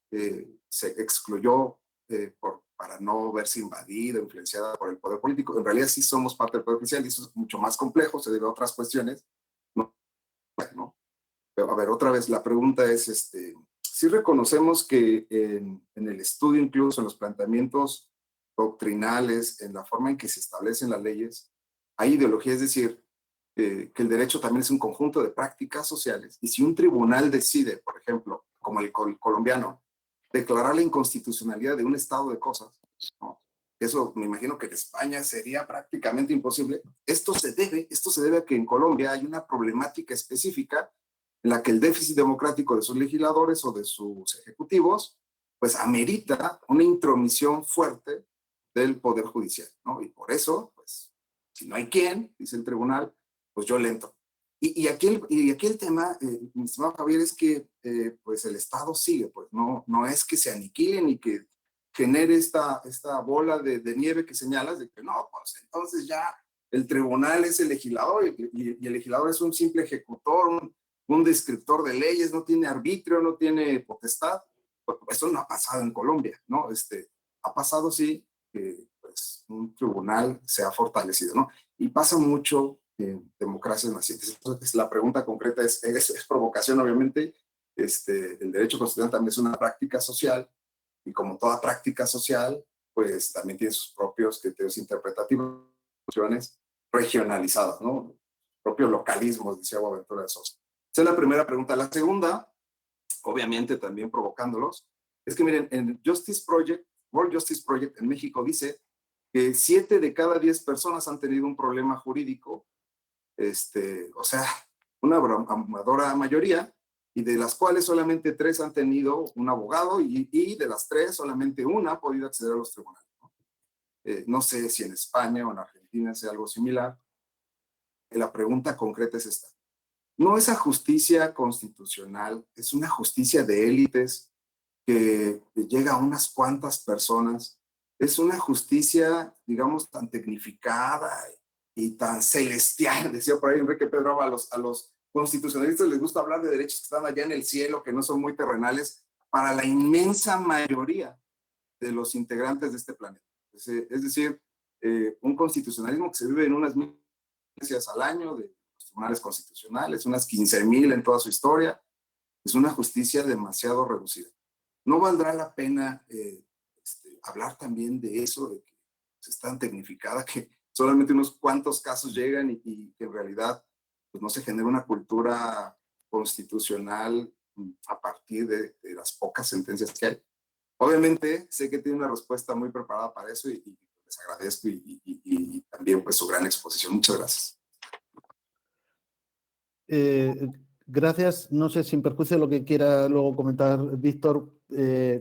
S6: se excluyó para no verse invadida, influenciada por el poder político. En realidad sí somos parte del poder judicial y eso es mucho más complejo, se debe a otras cuestiones. ¿No? Bueno, pero a ver, otra vez la pregunta es, sí reconocemos que en el estudio, incluso en los planteamientos doctrinales, en la forma en que se establecen las leyes, hay ideología, es decir, que el derecho también es un conjunto de prácticas sociales. Y si un tribunal decide, por ejemplo, como el colombiano, declarar la inconstitucionalidad de un estado de cosas, ¿no? Eso me imagino que en España sería prácticamente imposible. Esto se debe a que en Colombia hay una problemática específica en la que el déficit democrático de sus legisladores o de sus ejecutivos, pues amerita una intromisión fuerte del Poder Judicial, ¿no? Y por eso, pues, si no hay quien, dice el tribunal, pues yo le entro. Y aquí el tema, mi estimado Javier, es que pues el Estado sigue, pues no es que se aniquilen y que genere esta bola de nieve que señalas, de que no, pues entonces ya el tribunal es el legislador y el legislador es un simple ejecutor, un descriptor de leyes, no tiene arbitrio, no tiene potestad. Pues, eso no ha pasado en Colombia, ¿no? Ha pasado, sí, que pues, un tribunal se ha fortalecido, ¿no? Y pasa mucho en democracias nacientes. Entonces, la pregunta concreta es provocación, obviamente. El derecho constitucional también es una práctica social, y como toda práctica social, pues también tiene sus propios criterios interpretativos, regionalizadas, ¿no? Propios localismos, decía Boaventura de Sosa. Esa es la primera pregunta. La segunda, obviamente también provocándolos, es que miren, en Justice Project, World Justice Project en México dice que 7 de cada 10 personas han tenido un problema jurídico, o sea, una abrumadora mayoría, y de las cuales solamente 3 han tenido un abogado y de las 3 solamente una ha podido acceder a los tribunales, ¿no? No sé si en España o en Argentina sea algo similar. La pregunta concreta es esta. No es a justicia constitucional, es una justicia de élites que llega a unas cuantas personas. Es una justicia, digamos, tan tecnificada y tan celestial, decía por ahí Enrique Pedro, a los constitucionalistas les gusta hablar de derechos que están allá en el cielo, que no son muy terrenales, para la inmensa mayoría de los integrantes de este planeta. Es decir, un constitucionalismo que se vive en unas mil al año de los tribunales constitucionales, unas 15,000 en toda su historia. Es una justicia demasiado reducida. ¿No valdrá la pena hablar también de eso, de que es tan tecnificada que solamente unos cuantos casos llegan y que en realidad pues, no se genera una cultura constitucional a partir de las pocas sentencias que hay? Obviamente sé que tiene una respuesta muy preparada para eso y les agradezco y también pues su gran exposición. Muchas gracias.
S2: Gracias. No sé, sin perjuicio de lo que quiera luego comentar Víctor,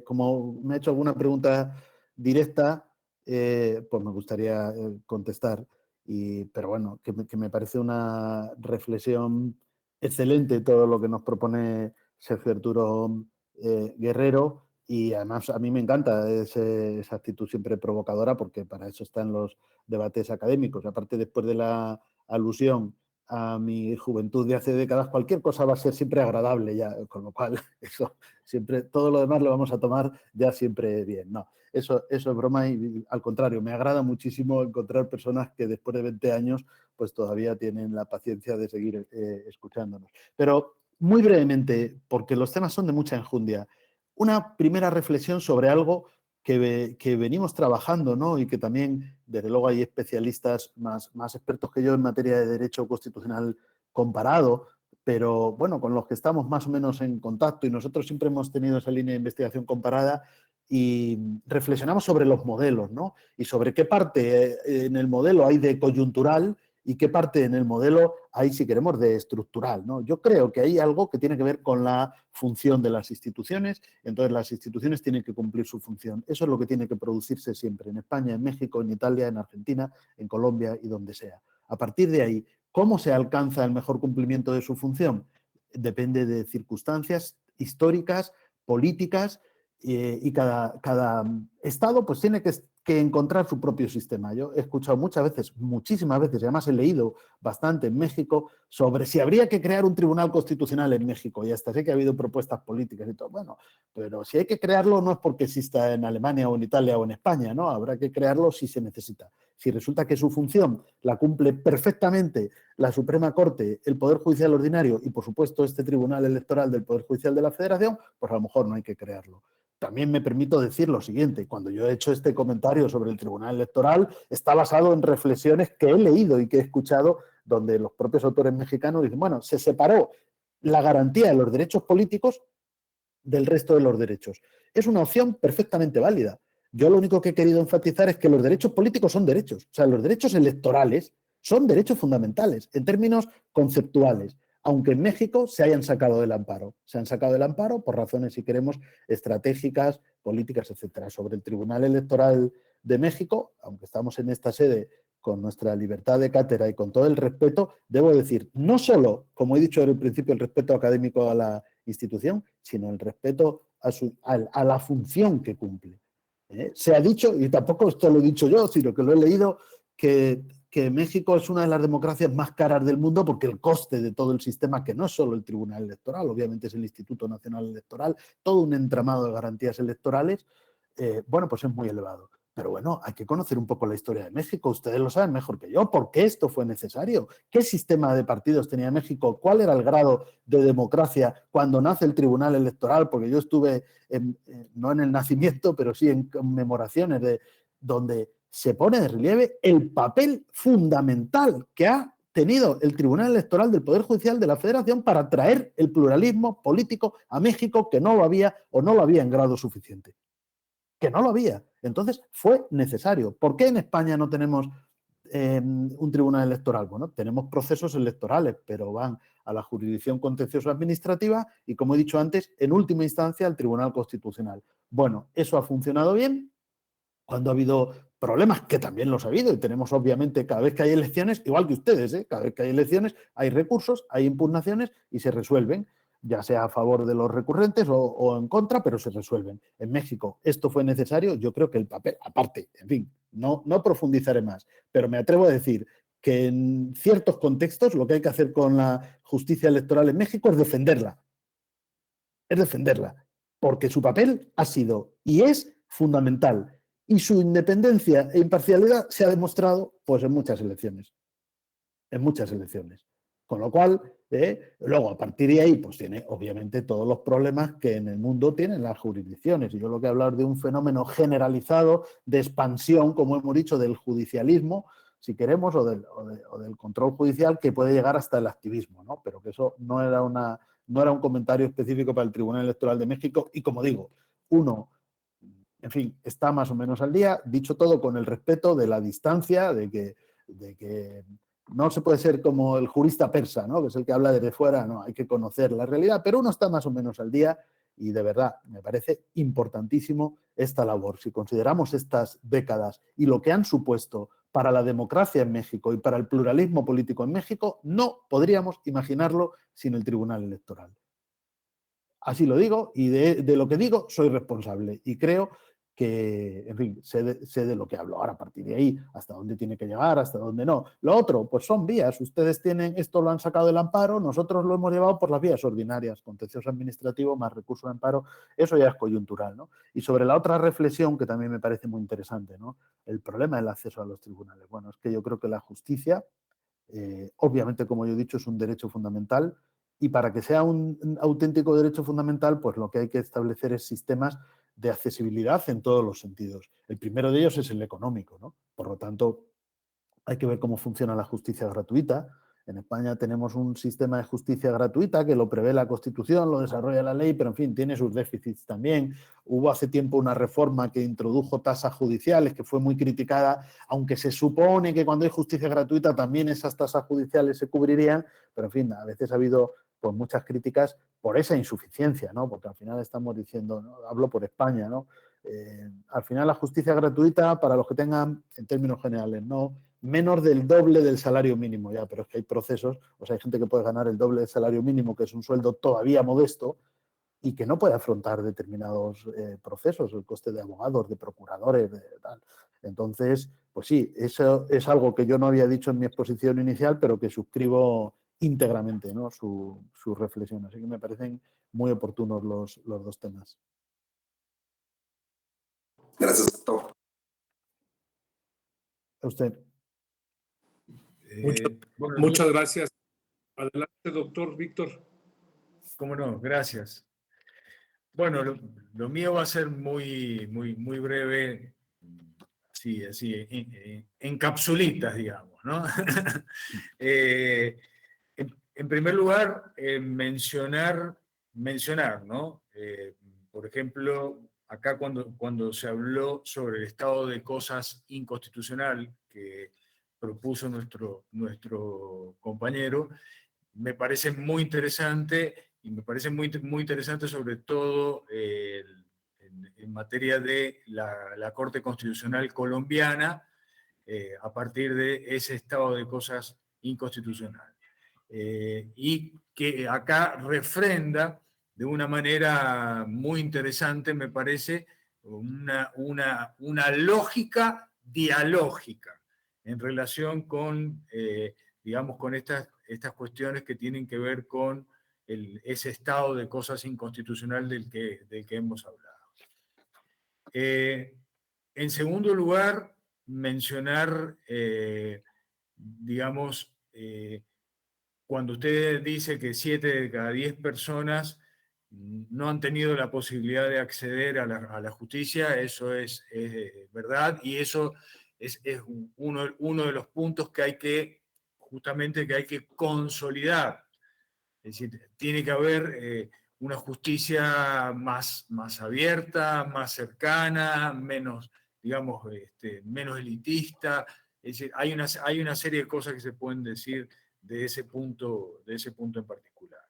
S2: como me ha hecho alguna pregunta directa, pues me gustaría contestar. Pero bueno, que me parece una reflexión excelente todo lo que nos propone Sergio Arturo Guerrero, y además a mí me encanta esa actitud siempre provocadora, porque para eso están los debates académicos. Aparte, después de la alusión a mi juventud de hace décadas, cualquier cosa va a ser siempre agradable ya, con lo cual eso siempre, todo lo demás lo vamos a tomar ya siempre bien. No, eso es broma y al contrario, me agrada muchísimo encontrar personas que después de 20 años pues todavía tienen la paciencia de seguir escuchándonos. Pero muy brevemente, porque los temas son de mucha enjundia, una primera reflexión sobre algo que venimos trabajando, ¿no? Y que también, desde luego, hay especialistas más expertos que yo en materia de derecho constitucional comparado, pero bueno, con los que estamos más o menos en contacto, y nosotros siempre hemos tenido esa línea de investigación comparada y reflexionamos sobre los modelos, ¿no? Y sobre qué parte en el modelo hay de coyuntural y qué parte en el modelo hay, si queremos, de estructural, ¿no? Yo creo que hay algo que tiene que ver con la función de las instituciones, entonces las instituciones tienen que cumplir su función. Eso es lo que tiene que producirse siempre, en España, en México, en Italia, en Argentina, en Colombia y donde sea. A partir de ahí, ¿cómo se alcanza el mejor cumplimiento de su función? Depende de circunstancias históricas, políticas, y cada Estado pues tiene que que encontrar su propio sistema. Yo he escuchado muchas veces, muchísimas veces, y además he leído bastante en México sobre si habría que crear un tribunal constitucional en México, y hasta sé que ha habido propuestas políticas y todo. Bueno, pero si hay que crearlo no es porque exista en Alemania o en Italia o en España, ¿no? Habrá que crearlo si se necesita. Si resulta que su función la cumple perfectamente la Suprema Corte, el Poder Judicial Ordinario y, por supuesto, este Tribunal Electoral del Poder Judicial de la Federación, pues a lo mejor no hay que crearlo. También me permito decir lo siguiente, cuando yo he hecho este comentario sobre el Tribunal Electoral, está basado en reflexiones que he leído y que he escuchado, donde los propios autores mexicanos dicen, bueno, se separó la garantía de los derechos políticos del resto de los derechos. Es una opción perfectamente válida. Yo lo único que he querido enfatizar es que los derechos políticos son derechos, o sea, los derechos electorales son derechos fundamentales en términos conceptuales, aunque en México se hayan sacado del amparo. Se han sacado del amparo por razones, si queremos, estratégicas, políticas, etcétera. Sobre el Tribunal Electoral de México, aunque estamos en esta sede con nuestra libertad de cátedra y con todo el respeto, debo decir, no solo, como he dicho en el principio, el respeto académico a la institución, sino el respeto a la función que cumple. Se ha dicho, y tampoco esto lo he dicho yo, sino que lo he leído, que México es una de las democracias más caras del mundo porque el coste de todo el sistema, que no es solo el Tribunal Electoral, obviamente es el Instituto Nacional Electoral, todo un entramado de garantías electorales, bueno, pues es muy elevado. Pero bueno, hay que conocer un poco la historia de México. Ustedes lo saben mejor que yo. ¿Por qué esto fue necesario? ¿Qué sistema de partidos tenía México? ¿Cuál era el grado de democracia cuando nace el Tribunal Electoral? Porque yo estuve, no en el nacimiento, pero sí en conmemoraciones donde se pone de relieve el papel fundamental que ha tenido el Tribunal Electoral del Poder Judicial de la Federación para traer el pluralismo político a México, que no lo había o no lo había en grado suficiente. Que no lo había. Entonces fue necesario. ¿Por qué en España no tenemos un tribunal electoral? Bueno, tenemos procesos electorales, pero van a la jurisdicción contencioso administrativa y, como he dicho antes, en última instancia al Tribunal Constitucional. Bueno, eso ha funcionado bien cuando ha habido problemas, que también los ha habido, y tenemos obviamente cada vez que hay elecciones, igual que ustedes, cada vez que hay elecciones hay recursos, hay impugnaciones y se resuelven, ya sea a favor de los recurrentes o en contra, pero se resuelven. En México esto fue necesario, yo creo que el papel, aparte, en fin, no profundizaré más, pero me atrevo a decir que en ciertos contextos lo que hay que hacer con la justicia electoral en México es defenderla, porque su papel ha sido y es fundamental. Y su independencia e imparcialidad se ha demostrado pues, en muchas elecciones. En muchas elecciones. Con lo cual, luego a partir de ahí, pues tiene obviamente todos los problemas que en el mundo tienen las jurisdicciones. Y yo lo que hablar de un fenómeno generalizado de expansión, como hemos dicho, del judicialismo, si queremos, o del control judicial, que puede llegar hasta el activismo, ¿no? Pero que eso no era un comentario específico para el Tribunal Electoral de México. Y como digo, en fin, está más o menos al día, dicho todo con el respeto de la distancia, de que no se puede ser como el jurista persa, ¿no? Que es el que habla desde fuera, no, hay que conocer la realidad, pero uno está más o menos al día y de verdad me parece importantísimo esta labor. Si consideramos estas décadas y lo que han supuesto para la democracia en México y para el pluralismo político en México, no podríamos imaginarlo sin el Tribunal Electoral. Así lo digo y de lo que digo soy responsable y creo que, en fin, sé de lo que hablo. Ahora, a partir de ahí, hasta dónde tiene que llegar, hasta dónde no. Lo otro, pues son vías. Ustedes tienen, esto lo han sacado del amparo, nosotros lo hemos llevado por las vías ordinarias, contencioso administrativo más recurso de amparo, eso ya es coyuntural, ¿no? Y sobre la otra reflexión, que también me parece muy interesante, ¿no? El problema del acceso a los tribunales. Bueno, es que yo creo que la justicia, obviamente, como yo he dicho, es un derecho fundamental, y para que sea un auténtico derecho fundamental, pues lo que hay que establecer es sistemas de accesibilidad en todos los sentidos. El primero de ellos es el económico, ¿no? Por lo tanto, hay que ver cómo funciona la justicia gratuita. En España tenemos un sistema de justicia gratuita que lo prevé la Constitución, lo desarrolla la ley, pero en fin, tiene sus déficits también. Hubo hace tiempo una reforma que introdujo tasas judiciales que fue muy criticada, aunque se supone que cuando hay justicia gratuita también esas tasas judiciales se cubrirían, pero en fin, a veces ha habido pues, muchas críticas por esa insuficiencia, ¿no? Porque al final estamos diciendo, ¿no? Hablo por España, ¿no? Al final la justicia gratuita, para los que tengan, en términos generales, no menos del doble del salario mínimo, ya, pero es que hay procesos, o sea, hay gente que puede ganar el doble del salario mínimo, que es un sueldo todavía modesto, y que no puede afrontar determinados procesos, el coste de abogados, de procuradores, de tal. Entonces, pues sí, eso es algo que yo no había dicho en mi exposición inicial, pero que suscribo íntegramente, ¿no? su reflexión. Así que me parecen muy oportunos los dos temas.
S6: Gracias, doctor.
S2: A usted.
S3: Bueno,
S5: Muchas gracias. Adelante, doctor Víctor.
S3: cómo no, gracias. Bueno, lo mío va a ser muy breve, así, en capsulitas, digamos, ¿no? En primer lugar, mencionar, ¿no? Por ejemplo, acá cuando se habló sobre el estado de cosas inconstitucional que propuso nuestro compañero, me parece muy interesante, y me parece muy interesante sobre todo en materia de la Corte Constitucional colombiana, a partir de ese estado de cosas inconstitucional. Y que acá refrenda de una manera muy interesante, me parece, una lógica dialógica en relación con, digamos, con estas cuestiones que tienen que ver con ese estado de cosas inconstitucional del que hemos hablado. En segundo lugar, mencionar, digamos, cuando usted dice que 7 de cada 10 personas no han tenido la posibilidad de acceder a la justicia, eso es verdad, y eso es uno de los puntos que hay que, justamente, que hay que consolidar. Es decir, tiene que haber una justicia más abierta, más cercana, menos, digamos, menos elitista. Es decir, hay una serie de cosas que se pueden decir de ese punto en particular.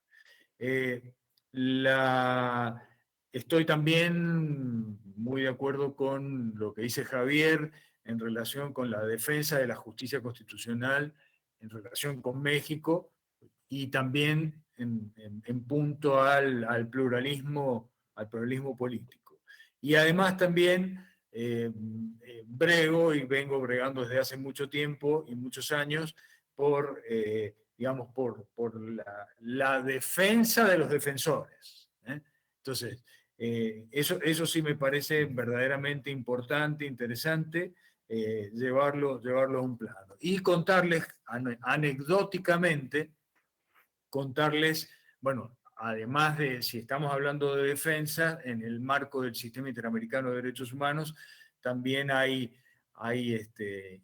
S3: Estoy también muy de acuerdo con lo que dice Javier en relación con la defensa de la justicia constitucional en relación con México, y también en punto al pluralismo político. Y además también brego, y vengo bregando desde hace mucho tiempo y muchos años, digamos, por la defensa de los defensores. Entonces, eso sí me parece verdaderamente importante, interesante, llevarlo a un plano. Y contarles anecdóticamente, bueno, además de, si estamos hablando de defensa, en el marco del Sistema Interamericano de Derechos Humanos, también hay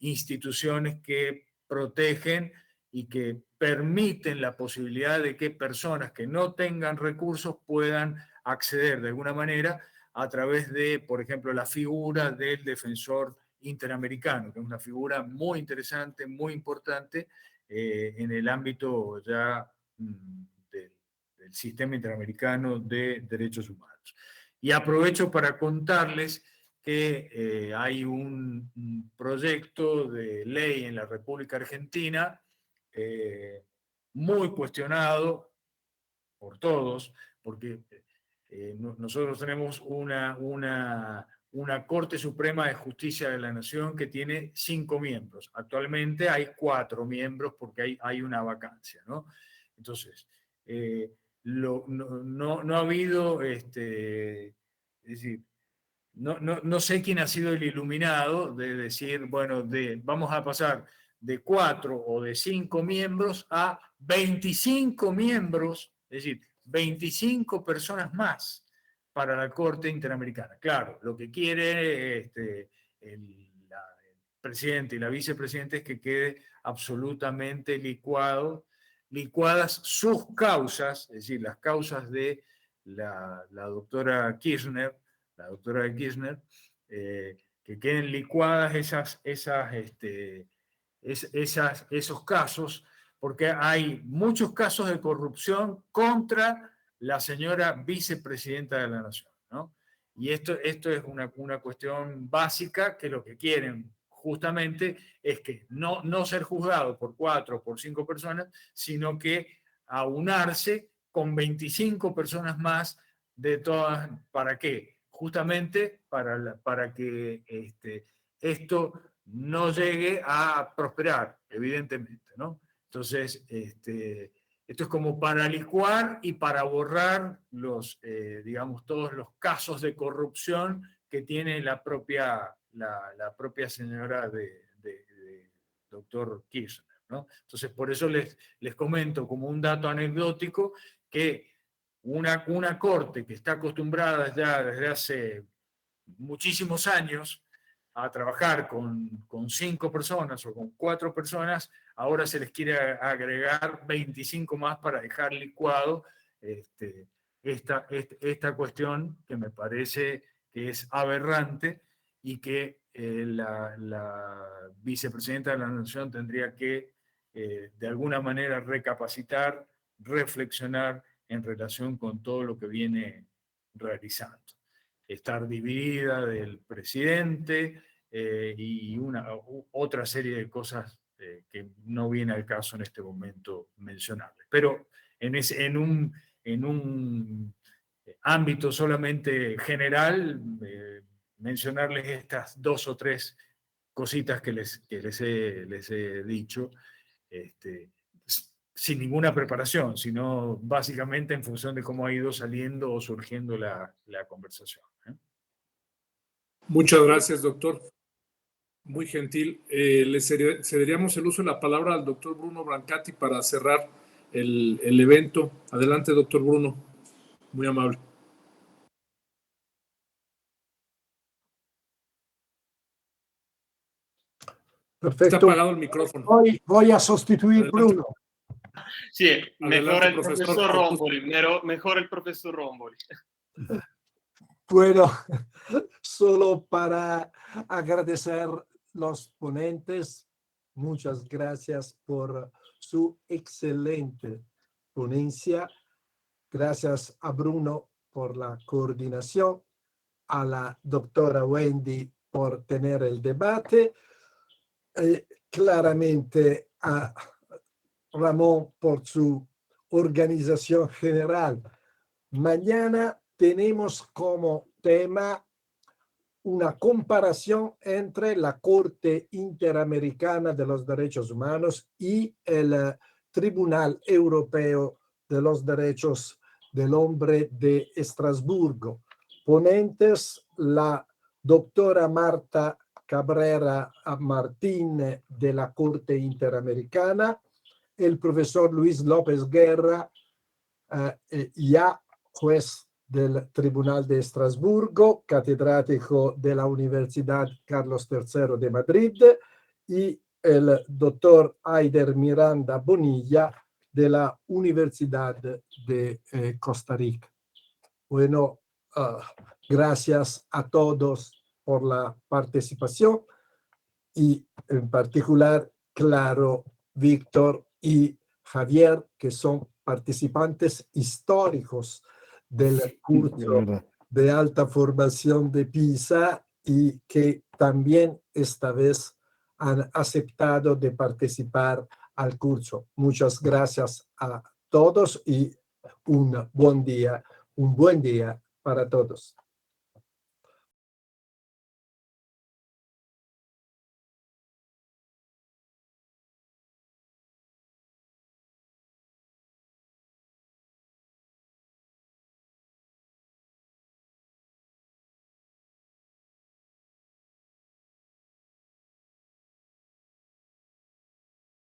S3: instituciones que protegen y que permiten la posibilidad de que personas que no tengan recursos puedan acceder de alguna manera a través de, por ejemplo, la figura del defensor interamericano, que es una figura muy interesante, muy importante en el ámbito ya del Sistema Interamericano de Derechos Humanos. Y aprovecho para contarles que hay un proyecto de ley en la República Argentina muy cuestionado por todos, porque nosotros tenemos una Corte Suprema de Justicia de la Nación que tiene 5 miembros. Actualmente hay 4 miembros porque hay una vacancia, ¿no? Entonces, no ha habido, es decir, no sé quién ha sido el iluminado de decir, bueno, vamos a pasar de 4 o de 5 miembros a 25 miembros, es decir, 25 personas más para la Corte Interamericana. Claro, lo que quiere el presidente y la vicepresidenta es que quede absolutamente licuadas sus causas, es decir, las causas de la doctora Kirchner, que queden licuadas esos casos, porque hay muchos casos de corrupción contra la señora vicepresidenta de la Nación, ¿no? Y esto es una cuestión básica, que lo que quieren justamente es que no ser juzgado por 4 o por 5 personas, sino que aunarse con 25 personas más ¿para qué? Justamente para que esto no llegue a prosperar, evidentemente, ¿no? Entonces, esto es como para licuar y para borrar digamos, todos los casos de corrupción que tiene la propia señora de doctor Kirchner, ¿no? Entonces, por eso les comento como un dato anecdótico que una corte que está acostumbrada ya desde hace muchísimos años a trabajar con 5 personas o con 4 personas, ahora se les quiere agregar 25 más para dejar licuado esta cuestión que me parece que es aberrante y que la vicepresidenta de la Nación tendría que de alguna manera recapacitar, reflexionar en relación con todo lo que viene realizando. Estar dividida del presidente y otra serie de cosas que no viene al caso en este momento mencionarles. Pero en un ámbito solamente general, mencionarles estas 2 o 3 cositas que les he dicho, sin ninguna preparación, sino básicamente en función de cómo ha ido saliendo o surgiendo la conversación.
S5: Muchas gracias, doctor. Muy gentil. Le cederíamos el uso de la palabra al doctor Bruno Brancati para cerrar el evento. Adelante, doctor Bruno. Muy amable.
S8: Perfecto.
S5: Está apagado el micrófono.
S8: Voy a sustituir a Bruno.
S9: Sí, mejor
S5: Adelante,
S9: el profesor Romboli. Mejor el profesor Romboli.
S8: Bueno, solo para agradecer los ponentes. Muchas gracias por su excelente ponencia. Gracias a Bruno por la coordinación, a la doctora Wendy por tener el debate, claramente a Ramón por su organización general. Mañana tenemos como tema una comparación entre la Corte Interamericana de los Derechos Humanos y el Tribunal Europeo de los Derechos del Hombre de Estrasburgo. Ponentes, la doctora Marta Cabrera Martín de la Corte Interamericana, el profesor Luis López Guerra, ya juez del Tribunal de Estrasburgo, catedrático de la Universidad Carlos III de Madrid, y el doctor Aider Miranda Bonilla de la Universidad de Costa Rica. Bueno, gracias a todos por la participación y en particular, claro, Víctor y Javier, que son participantes históricos del curso de alta formación de PISA y que también esta vez han aceptado de participar al curso. Muchas gracias a todos y un buen día para todos.